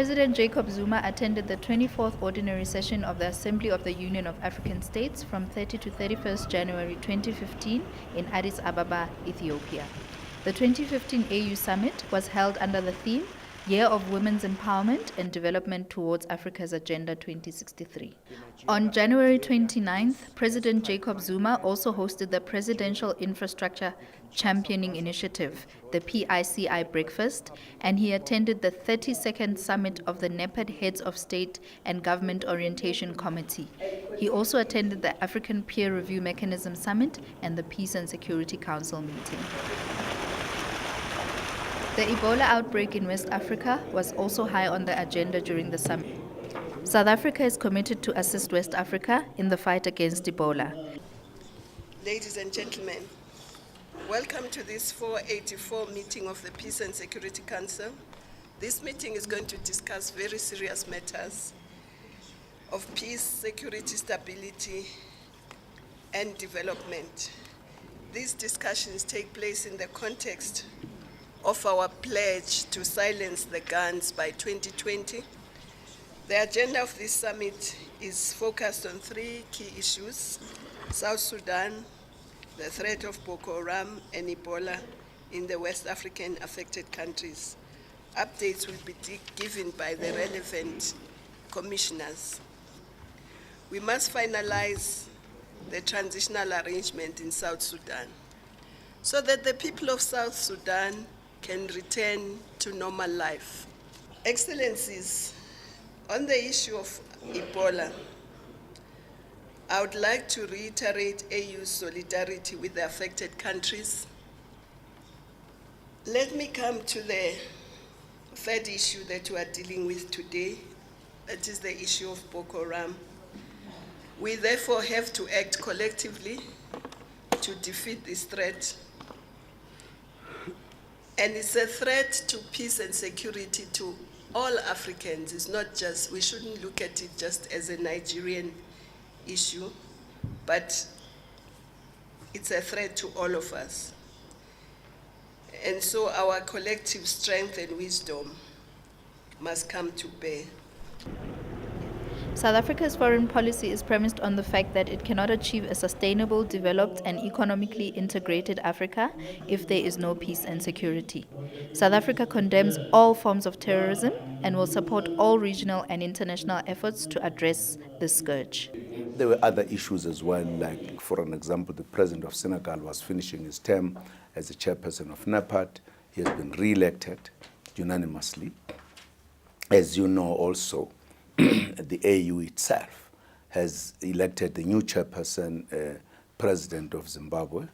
President Jacob Zuma attended the 24th Ordinary Session of the Assembly of the Union of African States from 30 to 31st January 2015 in Addis Ababa, Ethiopia. The 2015 AU Summit was held under the theme Year of Women's Empowerment and Development Towards Africa's Agenda 2063. On January 29th, President Jacob Zuma also hosted the Presidential Infrastructure Championing Initiative, the PICI breakfast, and he attended the 32nd Summit of the NEPAD Heads of State and Government Orientation Committee. He also attended the African Peer Review Mechanism Summit and the Peace and Security Council meeting. The Ebola outbreak in West Africa was also high on the agenda during the summit. South Africa is committed to assist West Africa in the fight against Ebola. Ladies and gentlemen, welcome to this 484 meeting of the Peace and Security Council. This meeting is going to discuss very serious matters of peace, security, stability, and development. These discussions take place in the context of our pledge to silence the guns by 2020. The agenda of this summit is focused on three key issues: South Sudan, the threat of Boko Haram and Ebola in the West African affected countries. Updates will be given by the relevant commissioners. We must finalize the transitional arrangement in South Sudan so that the people of South Sudan can return to normal life. Excellencies, on the issue of Ebola, I would like to reiterate AU's solidarity with the affected countries. Let me come to the third issue that we are dealing with today, that is the issue of Boko Haram. We therefore have to act collectively to defeat this threat. And it's a threat to peace and security to all Africans. It's not just, we shouldn't look at it just as a Nigerian issue, but it's a threat to all of us. And so our collective strength and wisdom must come to bear. South Africa's foreign policy is premised on the fact that it cannot achieve a sustainable, developed, and economically integrated Africa if there is no peace and security. South Africa condemns all forms of terrorism and will support all regional and international efforts to address this scourge. There were other issues as well, like, for an example, the president of Senegal was finishing his term as the chairperson of NEPAD. He has been re-elected unanimously. As you know also, the AU itself has elected the new chairperson, president of Zimbabwe,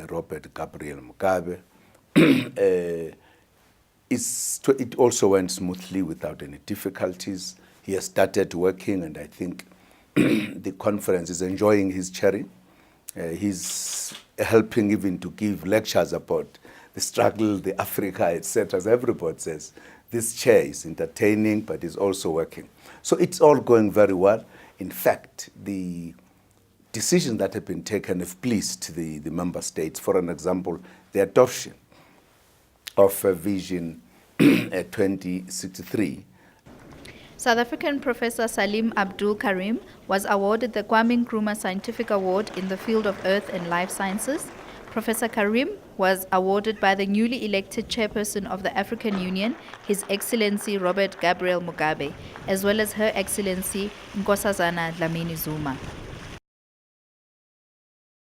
Robert Gabriel Mugabe. It also went smoothly without any difficulties. He has started working, and I think the conference is enjoying his chairing. He's helping even to give lectures about the struggle, the Africa, etc. As everybody says, this chair is entertaining, but is also working. So it's all going very well. In fact, the decisions that have been taken have pleased the member states. For an example, the adoption of Vision 2063. South African Professor Salim Abdul Karim was awarded the Kwame Nkrumah Scientific Award in the field of Earth and Life Sciences. Professor Karim was awarded by the newly elected chairperson of the African Union, His Excellency Robert Gabriel Mugabe, as well as Her Excellency Nkosazana Dlamini Zuma.